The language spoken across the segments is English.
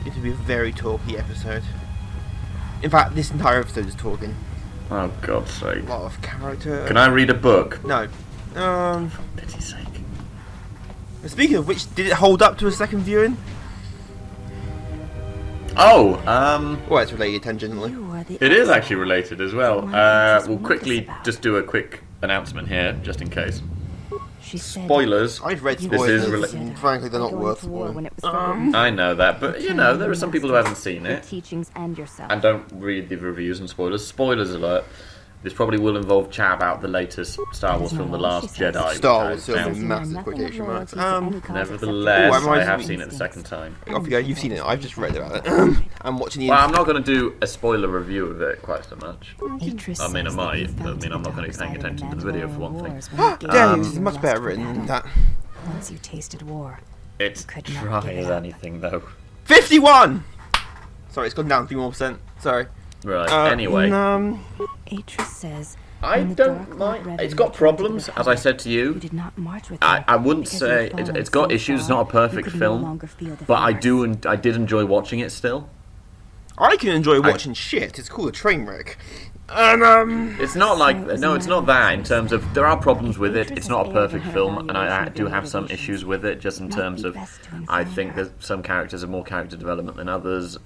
It will be a very talky episode. In fact, this entire episode is talking. Oh, God's sake. A lot of character. Can I read a book? No. For pity's sake. Speaking of which, did it hold up to a second viewing? Oh, Well, it's related tangentially. it is actually related as well. We'll quickly just do a quick announcement here, just in case. Spoilers. I've read This spoilers, is and frankly, they're not worth spoiling. I know that, but you know, there are some people who haven't seen it teachings and yourself. and don't read the reviews and spoilers. Spoilers alert. This probably will involve chat about the latest Star Wars film, The Last Jedi. Star Wars which I film, found- massive quotation marks. Nevertheless, Oh, I have seen it the second time. Off you go, you've seen it, I've just read about it. I'm watching the... Well, I'm not going to do a spoiler review of it quite so much. I mean, I might, but I mean, I'm not going to be paying attention to the video for one thing. Damn, it's much better written than that. Once you tasted war, It's dry as anything, though. 51! Sorry, it's gone down 3 more %. Sorry. Right, anyway. Atris says I don't mind. It's got problems, as I said to you. did not march with I wouldn't say it's got issues. It's not a perfect film, but I did enjoy watching it still. I can enjoy watching shit. It's called a train wreck. And, It's not like no, it's not that. In terms of there are problems with it. It's not a perfect film, and I do have some issues with it. Just in terms of, I think that some characters have more character development than others.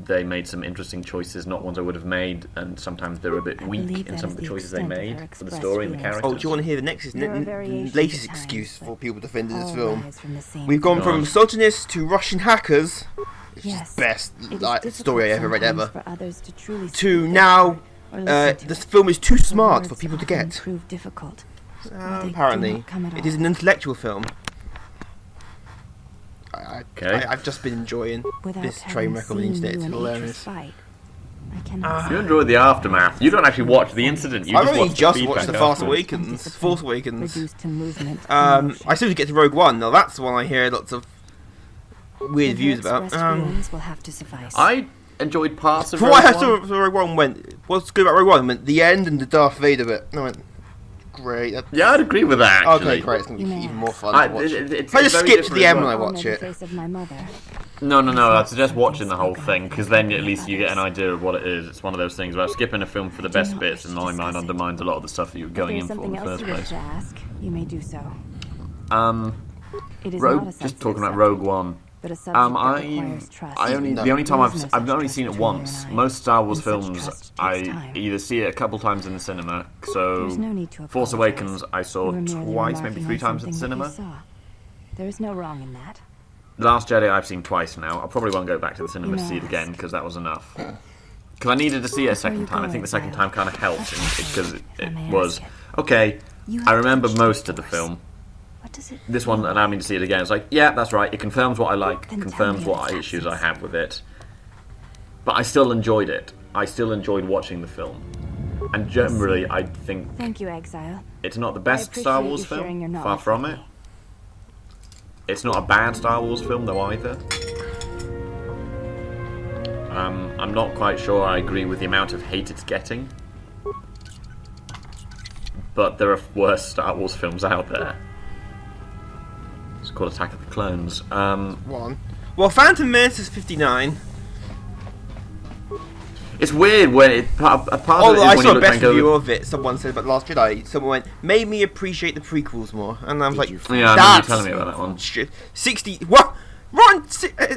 They made some interesting choices, not ones I would have made, and sometimes they're a bit weak in some of the choices they made for the story and the characters. oh, do you want to hear the latest excuse for people defending this film? We've gone from misogynists to Russian hackers, which is the best story I ever read ever, to now this film is too smart for people to get. Apparently, it is an intellectual film. I've just been enjoying this train wreck on the internet. It's hilarious. You enjoyed the aftermath. You don't actually watch the incident. You I've only just feedback watched the afterwards. Force Awakens. I still get to Rogue One. Now that's the one I hear lots of weird views about. I enjoyed parts of From Rogue what I heard One. to Rogue One what's good about Rogue One went the end and the Darth Vader bit. And I went, great. Yeah, I'd agree with that. Actually. Okay, great. It's gonna be even more fun to watch. It's I just very skip to the different end as when I well. watch it. No. I'd suggest watching the whole thing because then at least you get an idea of what it is. It's one of those things where skipping a film for the best bits, in my mind, undermines a lot of the stuff that you're going in for in the first place. You may do so. Just talking about Rogue One. But a subject that requires trust. The only time I've only seen it once. Most Star Wars films I either see it a couple times in the cinema. So Force Awakens I saw twice, maybe 3 times in the cinema. There is no wrong in that. The Last Jedi I've seen twice now. I probably won't go back to the cinema to see it again because that was enough. Because I needed to see it a second time. I think the second time kind of helped because it was okay. I remember most of the film. This one allowed me to see it again. It's like, yeah, that's right. It confirms what I like, confirms what issues I have with it. But I still enjoyed it. I still enjoyed watching the film. And generally, I think Thank you, Exile. it's not the best Star Wars film. Far from it. It's not a bad Star Wars film, though, either. I'm not quite sure I agree with the amount of hate it's getting. But there are worse Star Wars films out there. It's called Attack of the Clones. One. Well, Phantom Menace is 59. It's weird when a part of it is I when saw you a look best back over. review of it. Someone said about Last Jedi. Someone went, made me appreciate the prequels more. And I was like, Yeah, I remember you that's telling me about that one. shit. 60. What? Ron,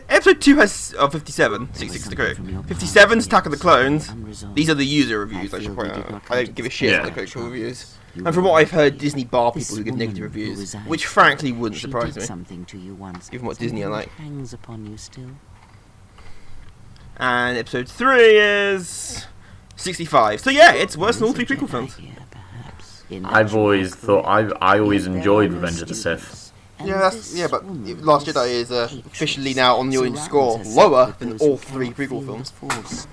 episode 2 has 57. 66 to go. 57 is Attack of the Clones. These are the user reviews, I should point out. I don't give a shit about the critical reviews. And from what I've heard, Disney bar people who give negative reviews, which frankly wouldn't surprise me, given what Disney are like. And episode 3 is 65. So yeah, it's worse than all 3 prequel films. I've always thought I always enjoyed Revenge of the Sith. Yeah, but Last Jedi is officially now on the audience score lower than all 3 prequel films.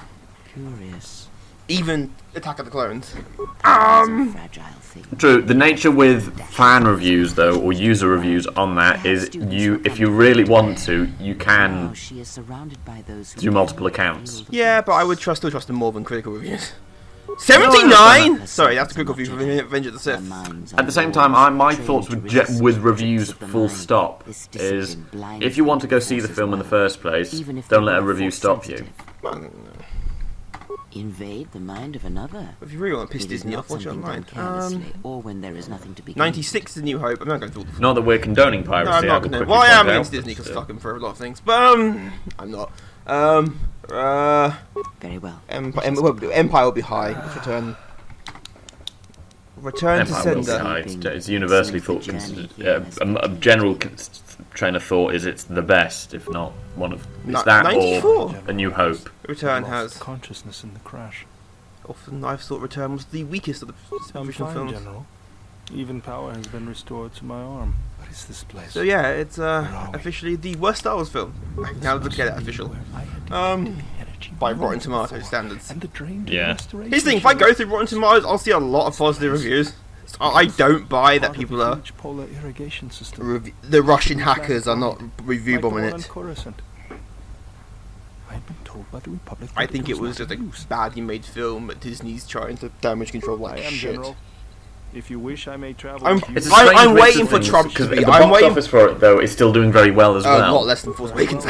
Even Attack of the Clones. True. The nature with fan reviews, though, or user reviews on that is if you really want to, you can do multiple accounts. Yeah, but I would still trust them more than critical reviews. 79? Sorry, that's a good copy from Revenge of the Sith. At the same time, my thoughts with reviews, full stop, is if you want to go see the film in the first place, don't let a review stop you. Invade the mind of another. If you really want to piss Disney off, watch it online. Or when there is nothing to be 96 is New Hope. I'm not going to talk. Not that we're condoning piracy. No, I'm not going to. Well, I am against Disney because fuck them for a lot of things, but I'm not. Very well. Empire will be high. Let's return to sender. It's universally thought considered. A general train of thought is it's the best, if not one of. It's that 94. Or A New Hope. Return has consciousness in the crash. Often I've thought Return was the weakest of the original films. General. Even power has been restored to my arm. What is this place? So yeah, it's officially the worst Star Wars film. Now look at it official. By Rotten Tomatoes standards. Yeah. Here's the thing, if I go through Rotten Tomatoes, I'll see a lot of positive reviews. So I don't buy that people are... the Russian hackers are not review bombing it. I think it was just a badly made film that Disney's trying to damage control like shit. If you wish, I may travel. I'm waiting for Trump to be. The box office for it though is still doing very well as well. A lot less than Force Awakens.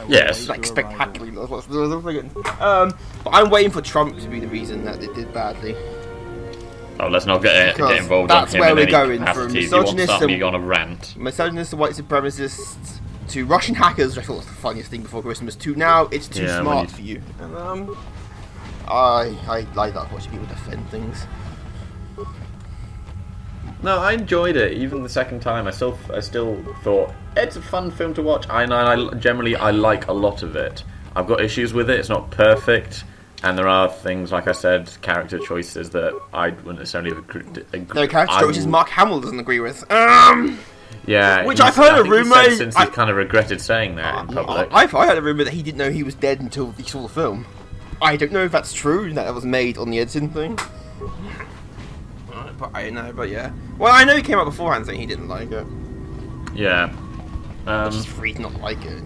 Yes. Like spectacularly. But I'm waiting for Trump to be the reason that it did badly. Oh, let's not get involved that's on him where in we're any going capacity. from You want to start me on a rant. Misogynists to white supremacists to Russian hackers, which I thought was the funniest thing before Christmas, to now it's too smart for you. And I like that watching people defend things. No, I enjoyed it. Even the second time, I still thought it's a fun film to watch. I generally like a lot of it. I've got issues with it. It's not perfect, and there are things, like I said, character choices that I wouldn't necessarily agree. No, character choices Mark Hamill doesn't agree with. Yeah, which I've heard a rumor. Since he kind of regretted saying that in public. I heard a rumor that he didn't know he was dead until he saw the film. I don't know if that's true. That was made on the editing thing. But I don't know. But yeah. Well, I know he came out beforehand saying he didn't like it. Yeah. He's free to not like it.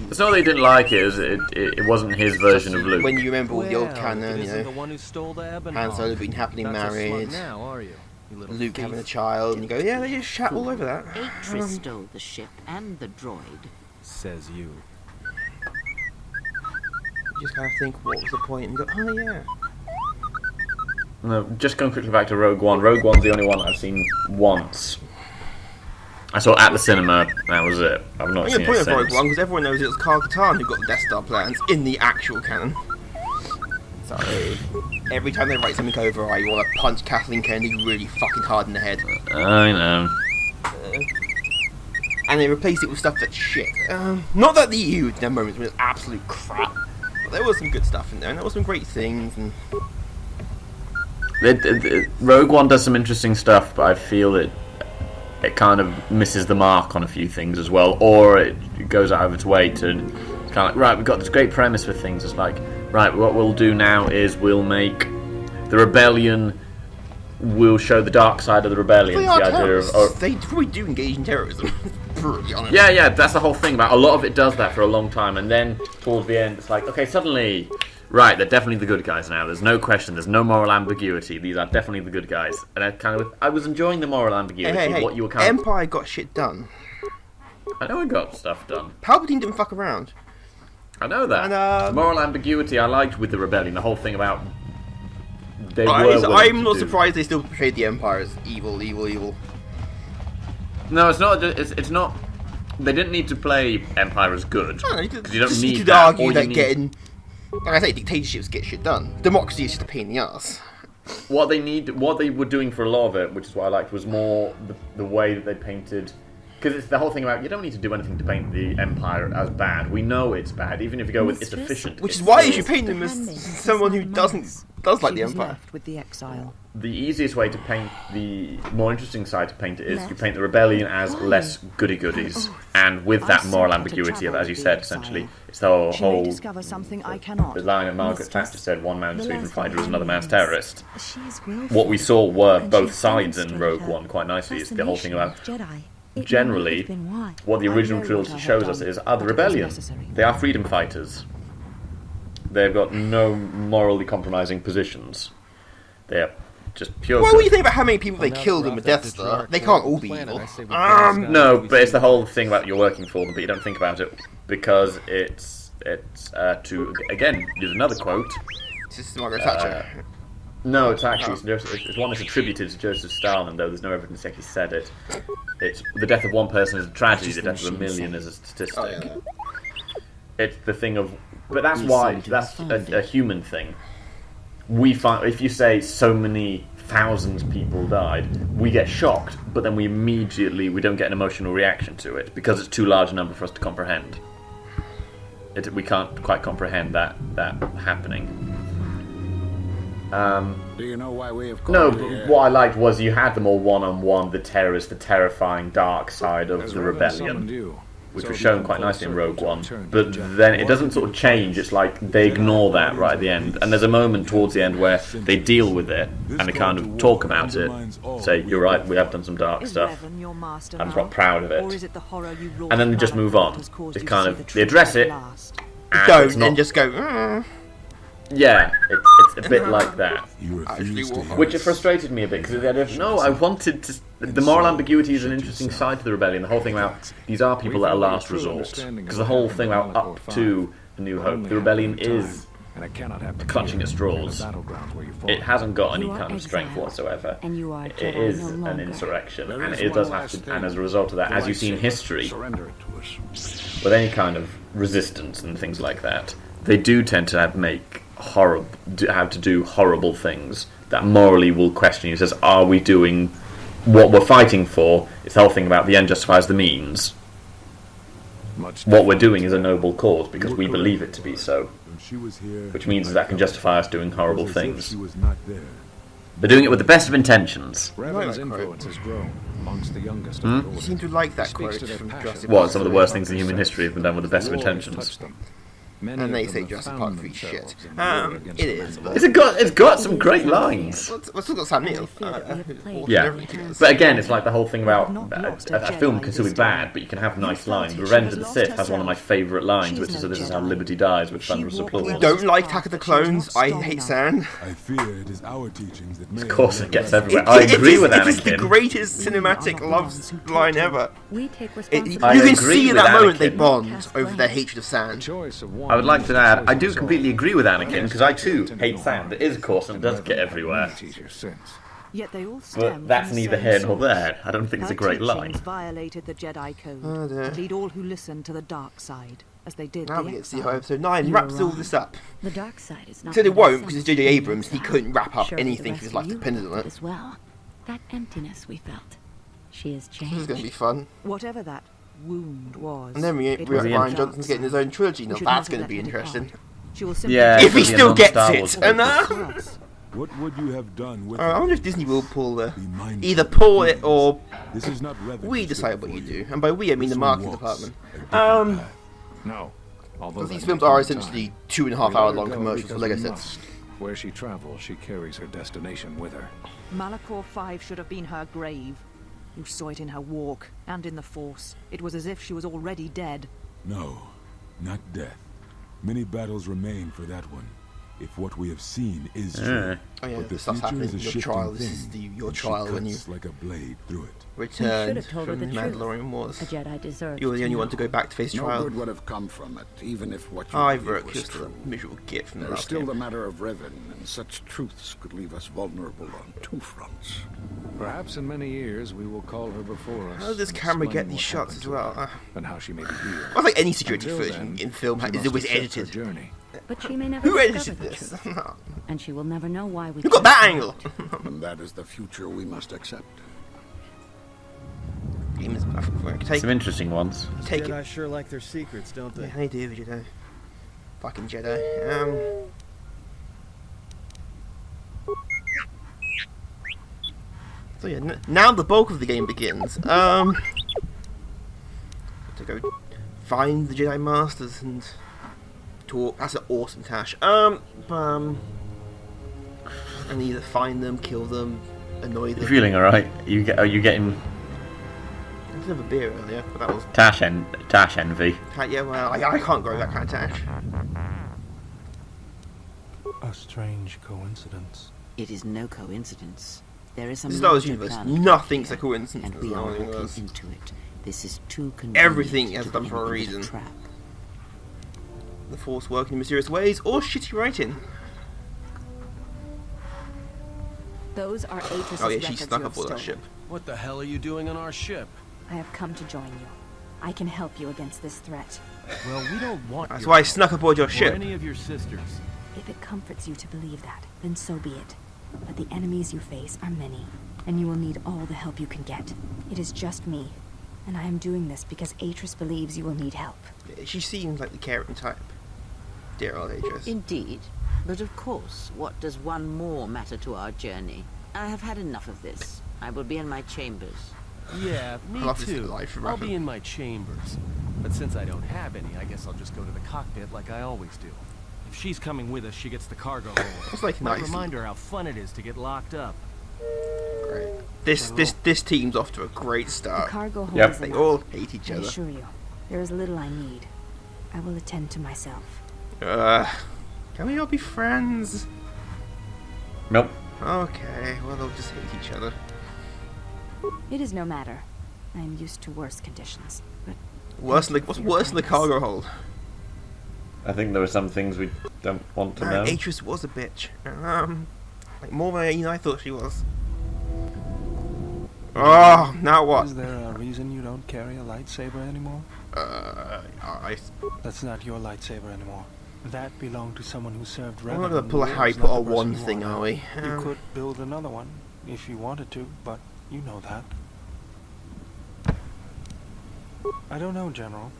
It's not that he didn't like it. It wasn't his version of Luke. When you remember all the old canon, you know, Han Solo being happily married, Luke having a child, and you go, yeah, they just chat all over that. Atris stole the ship and the droid. Says you. You just kind of think, what was the point? And you go, oh yeah. No, just going quickly back to Rogue One. Rogue One's the only one I've seen once. I saw it at the cinema. That was it. I've not seen it since. Rogue One because everyone knows it was KOTOR2 who got the Death Star plans in the actual canon. So every time they write something over, I want to punch Kathleen Kennedy really fucking hard in the head. I know. And they replaced it with stuff that's shit. Not that the EU in their moments was absolute crap, but there was some good stuff in there, and there was some great things. And Rogue One does some interesting stuff, but I feel it kind of misses the mark on a few things as well, or it goes out of its way to kind of like, right, we've got this great premise for things. It's like, right, what we'll do now is we'll make the rebellion. We'll show the dark side of the rebellion. They are terrorists. They probably do engage in terrorism. Brutally honest. Yeah, that's the whole thing about a lot of it does that for a long time, and then towards the end, it's like, okay, suddenly. Right, they're definitely the good guys now. There's no question. There's no moral ambiguity. These are definitely the good guys. And I was enjoying the moral ambiguity. Hey, what you were kind of... Empire got shit done. I know I got stuff done. Palpatine didn't fuck around. I know that. And, moral ambiguity I liked with the rebellion. The whole thing about I'm not surprised they still portrayed the Empire as evil. No, it's not. It's not. They didn't need to play Empire as good. No, because you don't need to that. argue that getting. Like I say, dictatorships get shit done. Democracy is just a pain in the ass. What they were doing for a lot of it, which is what I liked, was more the way that they painted. Because it's the whole thing about you don't need to do anything to paint the Empire as bad. We know it's bad, even if you go with it's efficient. Which is why you should paint them as someone who does like the Empire. With the exile. The easiest way to paint the more interesting side to paint it is you paint the rebellion as less goody-goodies, and with that moral ambiguity, as you said, essentially, it's the whole the line that Margaret Thatcher said, one man's freedom fighter is another man's terrorist. What we saw were both sides in Rogue One quite nicely. It's the whole thing about generally what the original trilogy shows us is the rebellion. They are freedom fighters. They've got no morally compromising positions. They're just pure. Well, good. when you think about how many people they killed in the Death Star, they can't all be evil. No, but it's the whole thing about you're working for them, but you don't think about it because it's to again use another quote. This is Margaret Thatcher. No, it's actually it's one that's attributed to Joseph Stalin, though there's no evidence that he said it. It's the death of one person is a tragedy, the death of a million is a statistic. Oh, yeah. It's the thing of, but that's why that's a human thing. We find if you say so many thousands people died, we get shocked, but then we don't get an emotional reaction to it because it's too large a number for us to comprehend. We can't quite comprehend that happening. Do you know why we have No, called but here? what I liked was you had them all one-on-one, the terrorist, the terrifying dark side of As the Revan rebellion, summoned you, which so was we shown come quite full nicely in circle Rogue to One. return to But Jedi. then it doesn't sort of change, it's like they ignore that right at the end. And there's a moment towards the end where they deal with it, and they kind of talk about it, say, you're right, we have done some dark stuff, I'm not proud of it. And then they just move on. They address it, and it's Don't not, and just go. yeah, it's a bit like that. You refuse to hear Which it us. frustrated me a bit because I wanted to. The moral ambiguity is an interesting side to the rebellion. The whole thing about these are people that are last resort. Because the whole thing about up to A New Hope, the rebellion is and it cannot happen clutching at straws. in the battlegrounds where you fought. It hasn't got any You are kind of strength exiled, whatsoever. and you are It Jedi is no an longer. insurrection, There and is it one does last have to. thing. And as a result of that, The as you see in lightsaber. history, Surrender it to us. with any kind of resistance and things like that, they do tend to have to do horrible things that morally will question you. It says, are we doing what we're fighting for? It's the whole thing about the end justifies the means. Much What we're doing is a noble cause because we believe it to be so, When she was here, which means that can justify us doing horrible it was as if things. She was not there. They're doing it with the best of intentions. Revan's that quote. influence has grown amongst the youngest of the You Order. seem to like that Speaks quote to their from passion. Jurassic What, Park. some of the worst things in human history have been done with the best of War has intentions. touched them. Many And they of say them have Jurassic found Park 3 shit. themselves in the war against It the is, Rebellion. but It's got some great lines. Let's look at Sam Neill. Yeah, but again, it's like the whole thing about a film can still be bad, but you can have nice lines. Revenge of the Sith has one of my favourite lines, which is that this is how liberty dies with thunderous applause. Don't like Attack of the Clones. I hate sand. I fear it is our teachings that may Of course, have it gets led everywhere. I agree with It is the Anakin. greatest cinematic love line ever. We take You responsibility. can agree see in with that moment they Anakin. bond over their hatred of sand. Choice of one I would like to add, I do choice of completely all. agree with Anakin, because I too hate sand. It is coarse and does get everywhere. Teacher since. Yet they all But stem that's from the neither same here nor source. there. I don't think it's a Her great teachings line. violated the Jedi code Oh, dear. and lead all who listen to the dark side, as they did Now the we get to see exile. how episode 9 You wraps are all wrong. this up. The dark side is not. So they what won't, I because it's sense J.J. in Abrams, he exile. couldn't wrap up Surely the anything if rest his of life you depended on felt it. as well. That emptiness we felt. She has This is changed. going to be fun. Whatever that wound was. And then it was Ryan the dark Johnson's getting his side. own trilogy. Now We should that's never going to let be her depart. interesting. She will simply Yeah, be If he it'll be a still gets non-Star it! Wars And us. What would you have done with I her? wonder if Disney will pull the... Be mindful Either of pull the it things. or This is not Revan we who decide stood what you for do. And by we, I mean the This marketing one walks department. a different path. No. Although Because that these may films take are time. essentially 2.5 We hour let her long go commercials for because Lego we sets. must. Where she travels, she carries her destination with her. Malachor 5 should have been her grave. You saw it in her walk, and in the Force. It was as if she was already dead. No, not death. Many battles remain for that one. If what we have seen is true. Oh yeah, But the the stuff's future happening. is a Your shifting trial. This is thing, your and she trial when you cuts like a blade through it. returned have told her from the the truth. Mandalorian Wars. A Jedi deserves. You were the to only know. one to go back to face No trial. good would have come from it, even if what you I believed Rook, was you're still true. a miserable git from the There's last still game. the matter of Revan, and such truths could leave us vulnerable on two fronts. Perhaps in many years we will call her before us. How does this and camera explain get these what shots happened as to well? her and how she may be healed. I think any security Until footage then, in film she is must always accept her edited. Journey. But she may never Who discover edited the this? truth, and she will never know why we. Who got that angle? And that is the future we must accept. Demons, take Some interesting ones. take Jedi it. sure like their secrets, don't Yeah, they? they do, Jedi. Fucking Jedi. So yeah, now the bulk of the game begins. To go find the Jedi Masters and talk. That's an awesome task. And either find them, kill them, annoy You them. feeling alright? Are you getting I did have a beer earlier, but that was Tash envy? yeah. Well, I can't grow that kind of tash. A strange coincidence. It is no coincidence. There is a Star Wars major universe. plan Nothing's here, a coincidence and in we the Star are Wars walking universe. into it. This is too convenient. Everything has to done be for a anything but reason. trap. The Force working in mysterious ways, or shitty writing. Those are Atrus's Oh yeah, she records snuck you have aboard that stolen. ship. What the hell are you doing on our ship? I have come to join you. I can help you against this threat. Well, we don't want That's your why I help, snuck aboard your or ship. any of your sisters. If it comforts you to believe that, then so be it. But the enemies you face are many, and you will need all the help you can get. It is just me, and I am doing this because Atrus believes you will need help. She seems like the caring type. Dear old Atrus. Indeed. But of course, what does one more matter to our journey? I have had enough of this. I will be in my chambers. Yeah, me love this too. life I'll forever. be in my chambers. But since I don't have any, I guess I'll just go to the cockpit like I always do. If she's coming with us, she gets the cargo hold. It's like Might nice. remind her how fun it is to get locked up. Great. This team's off to a great The start. cargo hold Yep. is They enough. all hate each I other. assure you, there is little I need. I will attend to myself. Can we all be friends? Nope. Okay, well they'll just hate each other. It is no matter. I am used to worse conditions, but What's worse than the cargo hold? I think there are some things we don't want to know. Atrus was a bitch. Like more than I thought she was. Oh, now what? Is there a reason you don't carry a lightsaber anymore? That's not your lightsaber anymore. That belonged to someone who served We're Revan. not gonna pull a and Harry is not Potter the person 1 you thing, are are we? now. You could build another one if you wanted to, but you know that. I don't know, General,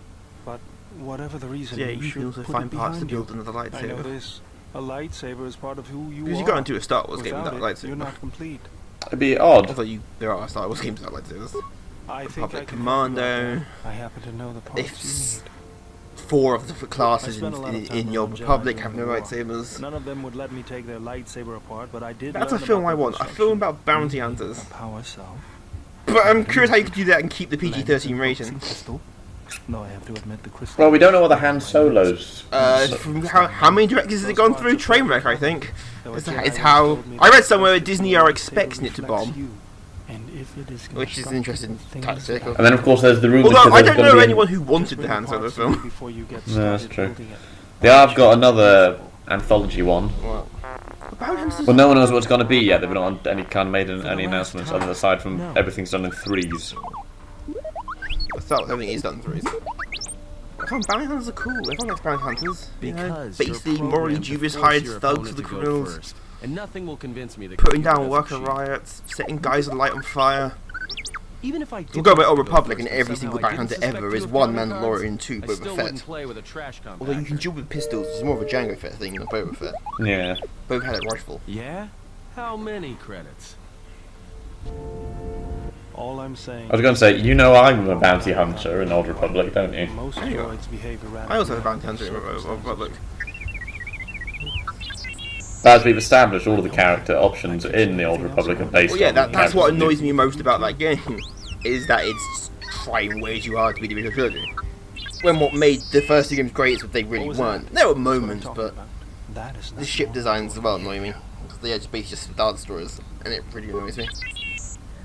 but whatever the reason, Yeah, you you should can also put find it parts to behind build you. another I know lightsaber. this. A lightsaber is part of who you Because are. you got into a Star Wars game Without without it, you're lightsaber. not complete. It'd be odd. I thought there are Star Wars games without lightsabers. I think Republic I can Commando. help you out there. I happen to know the parts If you need. 4 of the classes I spent a lot of in time your on Jedi Republic during have the no war. lightsabers. None of them would let me take their lightsaber apart, but I did. That's a learn film about I their want. A film construction. about bounty Mm, hunters. a power cell. But I'm curious how you could do that and keep the Lens PG-13 and rating. focusing pistol. No, I have to admit the crystal. Well, we don't know what the Han Solos. From how many directors has it gone through? Trainwreck, I think. Though a It's Jedi how once told me I read that somewhere the that Disney are lightsaber expecting it to reflects bomb, you, and if it is which is an constructed interesting of things tactic. that And then, of course, there's the rumour Although that I there's don't going know to be anyone who Just wanted bring the Han the Solo parts to me film. before you get No, that's started true. building it. They have got another anthology one. Well, bounty hunters. Well, no one knows what it's going to be yet. They've not any kind of made any the last announcements time. other aside from No. everything's done in threes. I thought everything is done through. Come on, bounty hunters are cool. Everyone likes bounty hunters. You know, Because basically you're morally programmed to dubious force hired your thugs opponent for the to go criminals, first, and nothing will convince me that putting Computer down doesn't worker cheat. riots, setting guys with light on fire. Even if I We'll go by didn't Old have to Republic, first and every somehow single I bounty didn't hunter suspect ever you is of one counter cards, Mandalorian, 2 I Boba still Fett. wouldn't play with a trash Although you compactor. can duel with pistols, it's more of a Jango Fett thing than a Boba Fett. Yeah. Boba had a rifle. Yeah? How many credits? All I'm saying. I was going to say, you know I'm a bounty hunter in Old Republic, don't you? Most There you go. droids behave erratically. I also have a bounty hunter in Circumstances. Republic. As we've established, all of the character options in the Old Republic are based Well, yeah, on that's what characters annoys in me most about that game, is that it's trying way too hard to be the original trilogy. When what made the first 2 games great is what they What really was weren't. that? There were That's what I'm moments, talking but about. That is the not ship normal. designs as well annoy me. They are just basically just Star Destroyers, and it really annoys me.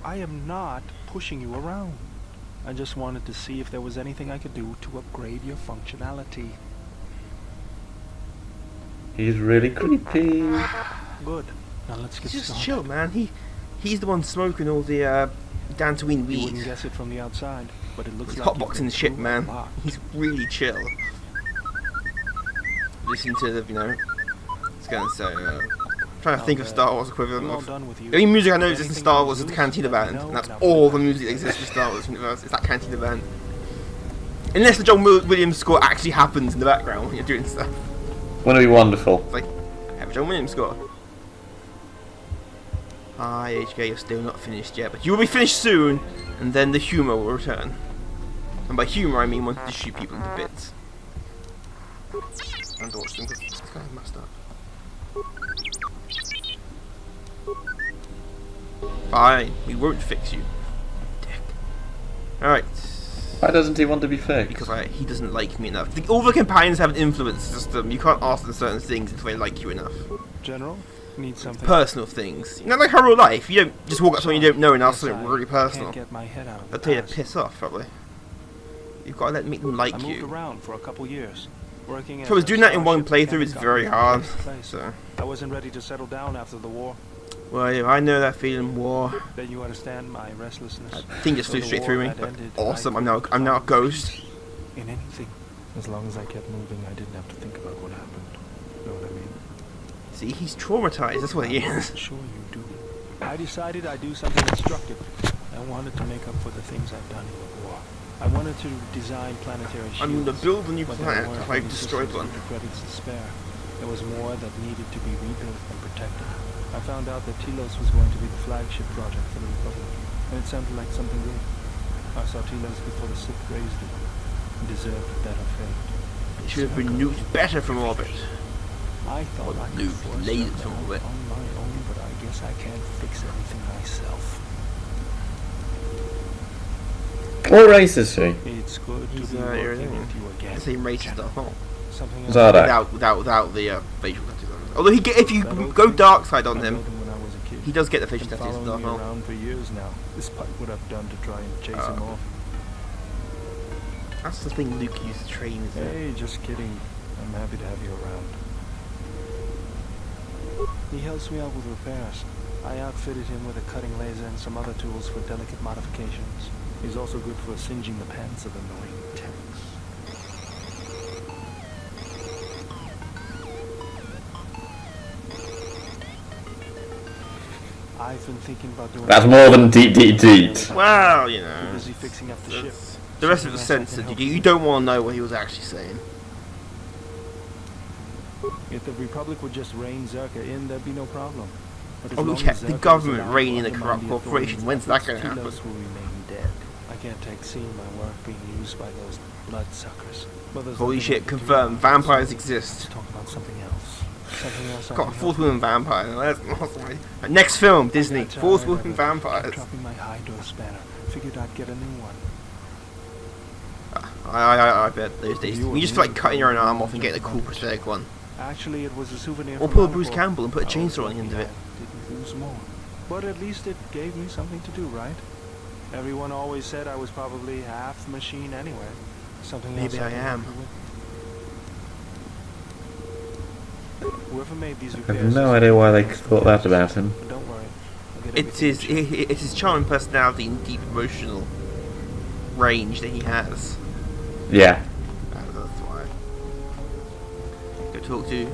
I am not pushing you around. I just wanted to see if there was anything I could do to upgrade your functionality. He's really creepy. Good. Now let's get He's just started. chill, man. He's the one smoking all the Dantooine You weed. wouldn't guess it from the outside, but it looks He's like you've hotboxing been the ship, through a man. lot. He's really chill. Listen to the, it's going to say, trying to think of Star Wars equivalent We're all of. done with you. The only music I know exists in Anything Star you Wars is the lose, Cantina let me Band, know, and that's and I'll all put the it music that back. exists in Star Wars universe. It's that Cantina Band. Unless the John Williams score actually happens in the background when you're doing stuff. Wouldn't it be wonderful? It's like, have a John Williams score. Hi, HK, you're still not finished yet, but you will be finished soon, and then the humour will return. And by humour, I mean wanting to shoot people into bits. And watch them, because it's kind of messed up. Fine, we won't fix you. Dick. Alright. Why doesn't he want to be fixed? Because he doesn't like me enough. All the companions have an influence system. You can't ask them certain things if they like you enough. General, need something? Personal things. You know, like how real life. You don't just walk up to someone you don't know and ask something really personal. Can't get my head out of They'll the tell you to past. piss off, probably. You've got to make them like I moved you. around for a couple years, working. So I was doing that in one Starship playthrough is Mechanic very on hard. the place. So, I wasn't ready to settle down after the war. well, yeah, I know that feeling, war. Then you understand my restlessness. I think just So flew the straight war through me. had But ended, awesome. I I'm now a could ghost. find in anything. As long as I kept moving, I didn't have to think about what happened. Know what I mean? See, he's traumatized. That's what he is. Sure you do. I decided I'd do something constructive. I wanted to make up for the things I've done in the war. I wanted to design planetary shields. I'm gonna build a new but there planet. weren't I any destroyed systems one. to credits to spare. There was more that needed to be rebuilt and protected. I found out that Telos was going to be the flagship project for the Republic, and it sounded like something good. I saw Telos before the Sith raised it. It deserved a better fate. It should have been nuked better from orbit. I thought I could Nuked force lasers something from orbit. on my own, but I guess I can't fix everything myself. What race is she? It's good to He's be working Iranian. with you again. The same race stuff, huh? Something Is else. that it? Without the facial tattoos on him. Although he if you go dark side on I him, built when I was a kid. he does get the facial Been tattoos and following stuff. me Huh? around for years now. Despite what I've done to try and chase him off. That's the thing Luke used to train, isn't it? Hey, just kidding. I'm happy to have you around. He helps me out with repairs. I outfitted him with a cutting laser and some other tools for delicate modifications. He's also good for singeing the pants of annoying techs. I've been thinking about doing. That's more than deep, deep, deep. Well, you Too know. busy fixing up the ship. The rest of the sense that you don't want to know what he was actually saying. If the Republic would just rein Zerka in, there'd be no problem. But as Oh long yeah, as the Zerka government is allowed reining to in a undermine corrupt the corporation. authorities' When's that efforts, going to happen? Telos will remain dead. I can't take seeing my work being used by those bloodsuckers. But there's Holy nothing I shit, can do confirmed. about it, Vampires so exist. Let's talk about something else. Something else I Got a can fourth help woman vampire. That's awesome. Next film, Disney. with. Fourth Tired of woman it. vampires. Dropping my high dose banner. Figured I'd get a new one. I bet those days. You just feel like cutting your own arm off and getting a cool prosthetic one. Actually, it was a souvenir. Or from pull a Bruce Monaco. Campbell and put a I was chainsaw on the end of lucky it. I didn't lose more. But at least it gave me something to do, right? Everyone always said I was probably half machine anyway. Something else Maybe I can am. help you with. Whoever made these I have repairs no is- idea why they thought that about him. But don't worry. I'll get It's everything his, checked. it's his charming personality and deep emotional range that he has. Yeah. That's why. Go talk to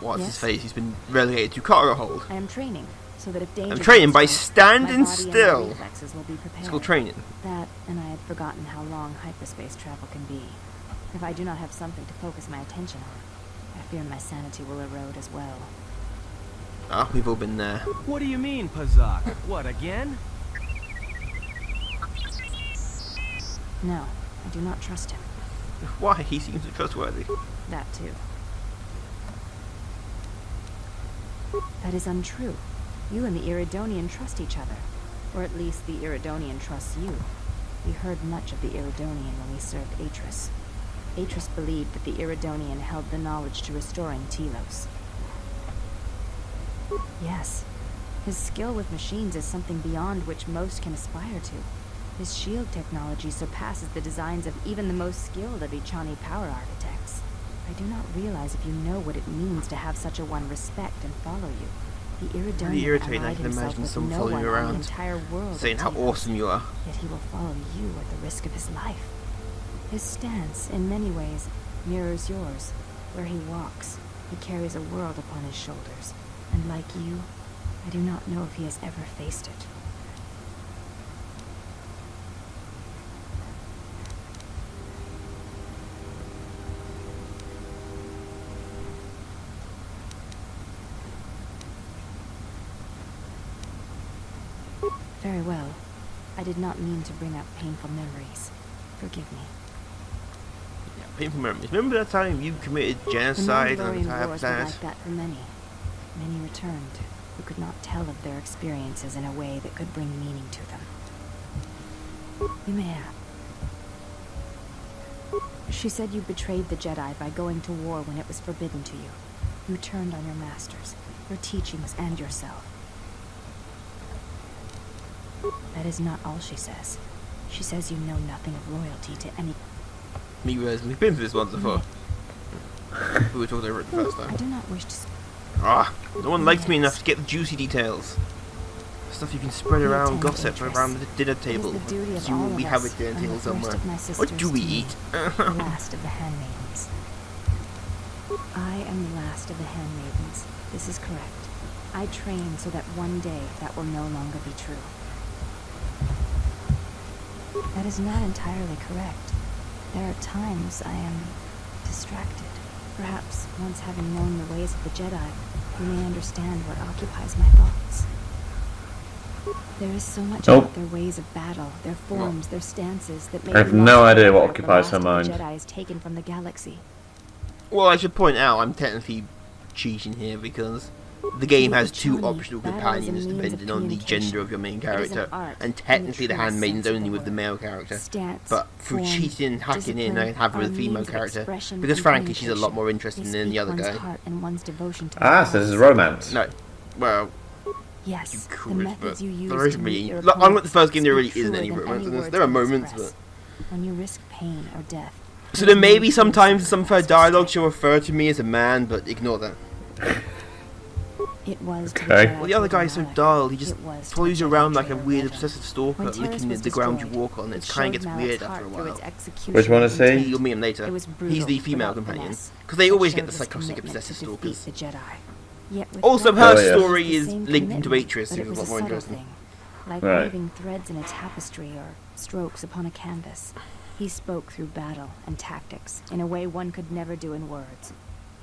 what's his Yes? face. He's been relegated to cargo hold. I am training, so that if danger I'm training comes by my standing body still. And my reflexes will be prepared. It's called training. That, and I had forgotten how long hyperspace travel can be. If I do not have something to focus my attention on, I fear my sanity will erode as well. Ah, we've all been there. What do you mean, Pazak? What, again? No, I do not trust him. Why? He seems trustworthy. That too. That is untrue. You and the Iridonian trust each other. Or at least the Iridonian trusts you. We heard much of the Iridonian when we served Atris. Atris believed that the Iridonian held the knowledge to restoring Telos. Yes. His skill with machines is something beyond which most can aspire to. His shield technology surpasses the designs of even the most skilled of Ichani power architects. I do not realize if you know what it means to have such a one respect and follow you. The Iridonian Really irritating. I allied can himself imagine with someone no following one you on the around, entire world saying of how Telos. awesome you are. Yet he will follow you at the risk of his life. His stance, in many ways, mirrors yours. Where he walks, he carries a world upon his shoulders. And like you, I do not know if he has ever faced it. Very well. I did not mean to bring up painful memories. Forgive me. Yeah, painful memories. Remember that time you committed genocide The on an Mandalorian entire wars were planet? like that for many. Many returned, who could not tell of their experiences in a way that could bring meaning to them. You may have. She said you betrayed the Jedi by going to war when it was forbidden to you. You turned on your masters. your teachings, and yourself. That is not all she says. She says you know nothing of loyalty to any... We've been through this once before. We were talking over it the first I time. do not wish to... Ah, no one likes me enough to get the juicy details. Stuff you can spread around, gossip around the dinner table. Assume we have a dinner table somewhere. What do we eat? The last of the handmaidens. I am the last of the handmaidens. This is correct. I train so that one day that will no longer be true. That is not entirely correct. There are times I am distracted. Perhaps once having known the ways of the Jedi, you may understand what occupies my thoughts. There is so much about their ways of battle, their forms, their stances that make I have no idea what occupies her mind. The Jedi is taken from the galaxy. Well, I should point out I'm technically cheating here because the game has two optional companions depending on the gender of your main character, and technically the handmaiden's only with the male character. But through cheating and hacking in, I have her with a female character because frankly she's a lot more interesting than the other guy. Ah, so this is romance. No, well, yes, you the could, methods but you use there to isn't meet really. your Unlike the first game, there really opponents isn't speak any truer than romance in this. words There are can moments, express. but When you risk pain or death. so there may be sometimes some of her dialogue she'll refer to me as a man, but ignore that. It was to Okay. Well, the other guy is so dull. He just It was to follows you Jedi around like a trail weird legend. obsessive stalker, When Terrace licking was the ground you destroyed, walk on. It it kind of gets showed weird Malak's after a heart through while. its execution Which one is he? intent. You'll meet him later. It was brutal, He's the female without companion. finesse. Because they It always showed get the his psychotic commitment obsessive to defeat stalkers. the Jedi. Yet with Also, Darth her Oh, yes. story the is same linked into commitment, Atreus, but which it is a was lot more subtle interesting. thing, like Right. weaving threads in a tapestry or strokes upon a canvas. He spoke through battle and tactics in a way one could never do in words.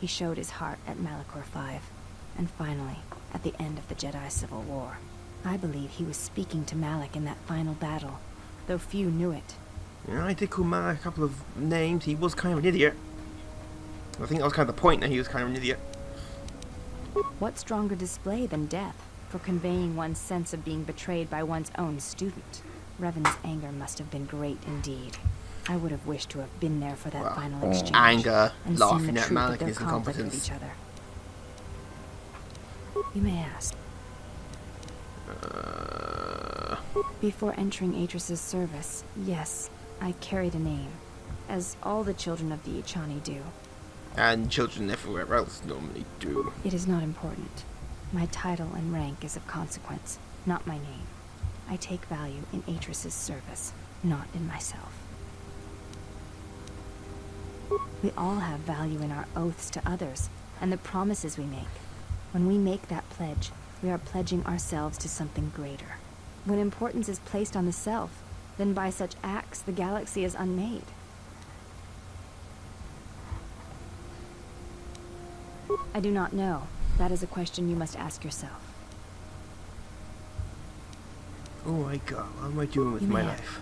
He showed his heart at Malachor 5, and finally, at the end of the Jedi Civil War. I believe he was speaking to Malak in that final battle, though few knew it. Yeah, I did call Malak a couple of names. He was kind of an idiot. I think that was kind of the point, that he was kind of an idiot. What stronger display than death for conveying one's sense of being betrayed by one's own student? Revan's anger must have been great indeed. I would have wished to have been there for that final exchange. Anger, and seen laughing the at truth Malak of and their his conflict with incompetence. each other. You may ask. Before entering Atris's service, yes, I carried a name, as all the children of the Ichani do. And children everywhere else normally do. It is not important. My title and rank is of consequence, not my name. I take value in Atris's service, not in myself. We all have value in our oaths to others, and the promises we make. When we make that pledge, we are pledging ourselves to something greater. When importance is placed on the self, then by such acts the galaxy is unmade. I do not know. That is a question you must ask yourself. Oh my god, what am I doing with You my may life?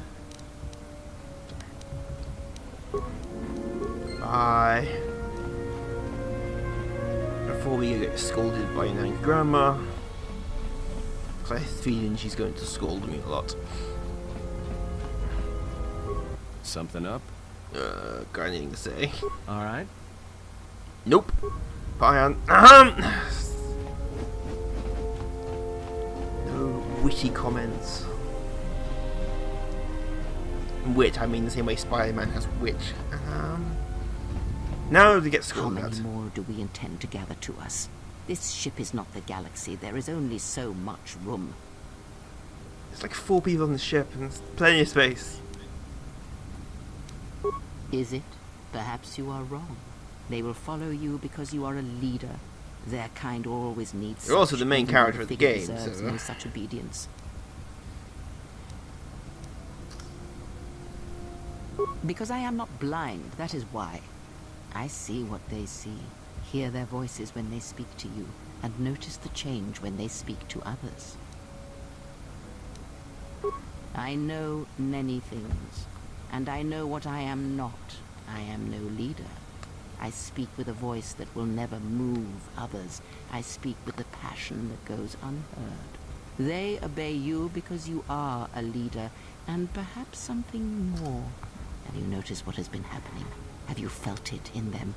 Bye. Before we get scolded by an angry grandma. Because I have a feeling she's going to scold me a lot. Something up? Got anything to say? All right. Nope. Bye, Aunt. No witty comments. Wit, I mean the same way Spider-Man has wit. Now to get How scolded many at. more do we intend to gather to us? This ship is not the galaxy. There is only so much room. There's like 4 people on the ship and there's plenty of space. Is it? Perhaps you are wrong. They will follow you because you are a leader. Their kind always needs. You're also the main even character the of the figure game, deserves so- no such obedience. Because I am not blind, that is why. I see what they see, hear their voices when they speak to you, and notice the change when they speak to others. I know many things, and I know what I am not. I am no leader. I speak with a voice that will never move others. I speak with the passion that goes unheard. They obey you because you are a leader, and perhaps something more. Have you noticed what has been happening? Have you felt it in them?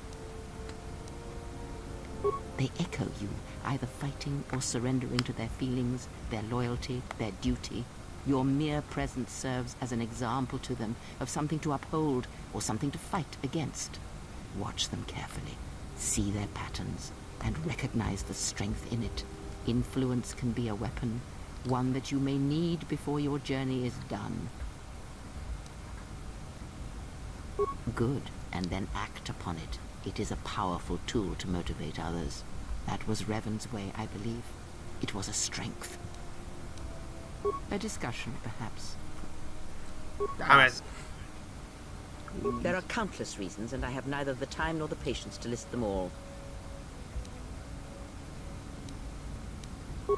They echo you, either fighting or surrendering to their feelings, their loyalty, their duty. Your mere presence serves as an example to them of something to uphold or something to fight against. Watch them carefully, see their patterns, and recognize the strength in it. Influence can be a weapon, one that you may need before your journey is done. Good, and then act upon it. It is a powerful tool to motivate others. That was Revan's way, I believe. It was a strength. A discussion, perhaps. Damn it. There are countless reasons, and I have neither the time nor the patience to list them all.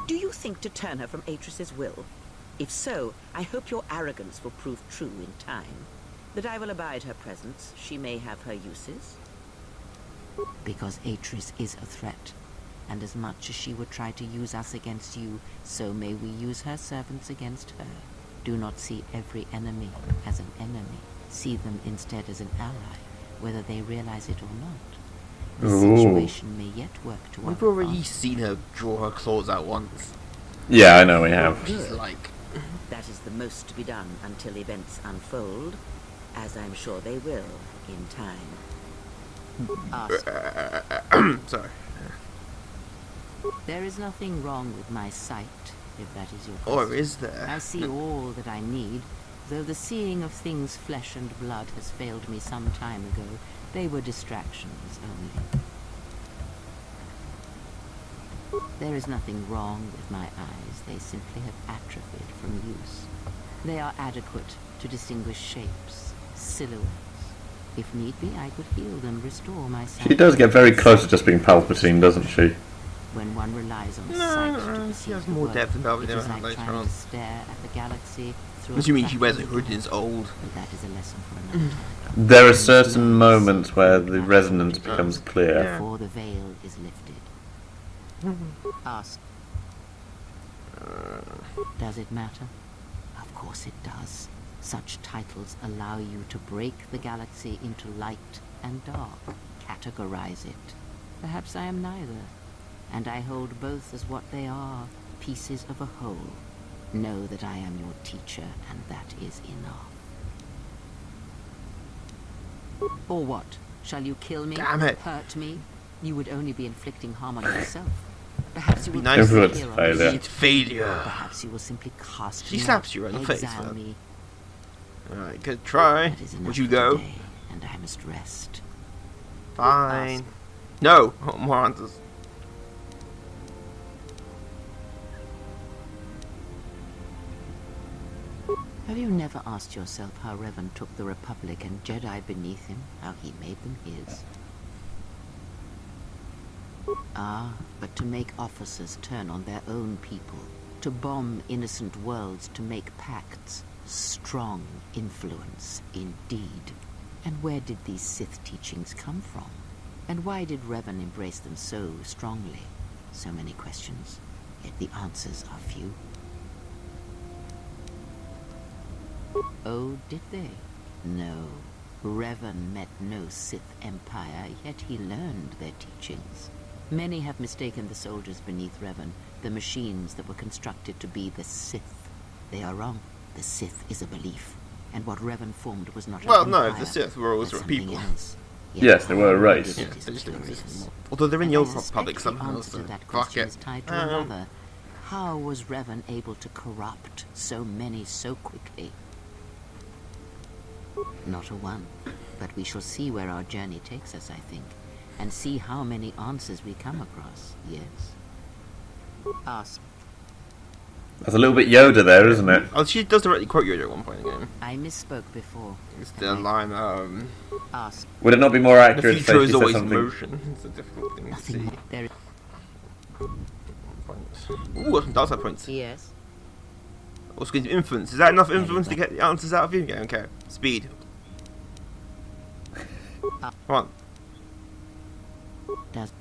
Do you think to turn her from Atris's will? If so, I hope your arrogance will prove true in time. That I will abide her presence. She may have her uses. Because Atris is a threat, and as much as she would try to use us against you, so may we use her servants against her. Do not see every enemy as an enemy. See them instead as an ally, whether they realize it or not. The situation may yet work to our We've already advantage. seen her draw her claws out once. Yeah, I know we have. She's like... That is the most to be done until events unfold, as I'm sure they will in time. Ask. Sorry. There is nothing wrong with my sight, if that is your Or question. is there? I see all that I need, though the seeing of things flesh and blood has failed me some time ago. They were distractions only. There is nothing wrong with my eyes. They simply have atrophied from use. They are adequate to distinguish shapes, silhouettes. If need be, I could heal them, restore my sight. She does get very close to just being Palpatine, doesn't she? When one relies on No, sight to she perceive has the more world, depth than Palpatine it is than like later trying on. to stare at the galaxy through What do you mean she crack wears a in the hood and is window. old? But that is a lesson for another time. There are certain moments where the resonance becomes clear. Before the veil is lifted. Ask. Does it matter? Of course it does. Such titles allow you to break the galaxy into light and dark, categorize it. Perhaps I am neither, and I hold both as what they are, pieces of a whole. Know that I am your teacher, and that is enough. Or what? Shall you kill me? Damn it. Hurt me? You would only be inflicting harm on yourself. Perhaps you will nice. Influence disappear on failure. me. It's failure. Perhaps you will simply cast She me slaps out, you right in the face, exile though. me. Alright, good try. That is enough Would you for go? today, and I must rest. Fine. Ask. No! Oh, more answers. Have you never asked yourself how Revan took the Republic and Jedi beneath him, how he made them his? Ah, but to make officers turn on their own people, to bomb innocent worlds, to make pacts, strong influence indeed. And where did these Sith teachings come from? And why did Revan embrace them so strongly? So many questions, yet the answers are few. Oh, did they? No. Revan met no Sith empire, yet he learned their teachings. Many have mistaken the soldiers beneath Revan, the machines that were constructed to be the Sith. They are wrong. The Sith is a belief, and what Revan formed was not Well, an no, empire, the Sith were always but a people. something else. Yet Yes, they were a how race. Yeah, it is they just didn't curious. exist anymore. Although they're in And the I Old suspect Republic the somehow, answer so to that fuck question it. is tied to another. How was Revan able to corrupt so many so quickly? Not a one, but we shall see where our journey takes us, I think, and see how many answers we come across, yes. Ask. That's a little bit Yoda there, isn't it? Oh, she does directly quote Yoda at one point in the game. I misspoke before. It's the line, Ask. Would it not be more the accurate to say future she is said always in something? motion. It's a difficult thing to see. Nothing more. There is. Ooh, some dark side points. Yes. Also gives you influence. Is that enough influence to get the answers out of you? Yeah, okay. Speed. Come on. Does.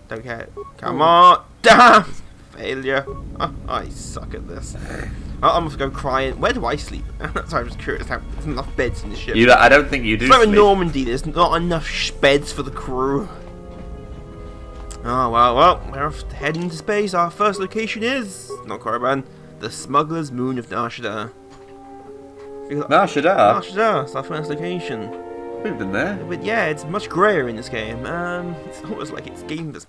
Don't care. Come on. Damn! Failure. Oh, I suck at this. I'm gonna go crying. Where do I sleep? Sorry, I'm just curious. There's enough beds in the ship. I don't think you do It's like in sleep. Normandy, there's not enough beds for the crew. Oh, well, we're off heading into space. Our first location is, not Korriban, the Smuggler's Moon of Nar Shaddaa. Nar Shaddaa? Nar Shaddaa, it's our first location. We've been there. But yeah, it's much grayer in this game. It's almost like it's a game that's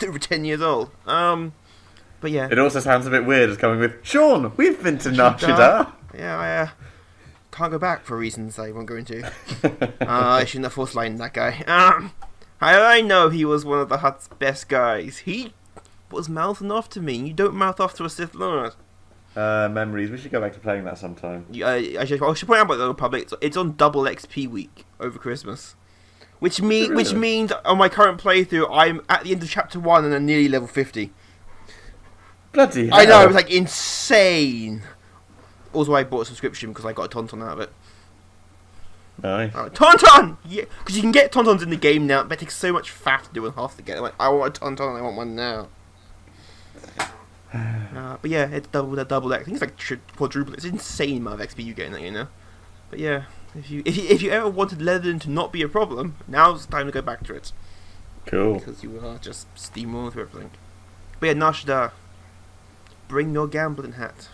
over 10 years old. But yeah. It also sounds a bit weird as coming with, Sean, we've been to Nar Shaddaa. Yeah, I can't go back for reasons I won't go into. I shouldn't have force lined that guy. I know he was one of the Hutt's best guys. He was mouthing off to me. You don't mouth off to a Sith Lord. Memories. We should go back to playing that sometime. I should point out about the Republic. It's on double XP week over Christmas, which means on my current playthrough, I'm at the end of chapter 1 and I'm nearly level 50. Bloody hell. I know, it was like insane. Also, I bought a subscription because I got a Tauntaun out of it. Nice. Tauntaun! Yeah, because you can get Tauntauns in the game now, but it takes so much faff to do and half to get. Like, I want a Tauntaun and I want one now. But yeah, it's double X. I think it's like quadruple. It's insane amount of XP you get in that, you know. But yeah, if you ever wanted Leatherden to not be a problem, now's the time to go back to it. Cool. Because you are just steamrolling through everything. But yeah, Nar Shaddaa. Bring your gambling hat.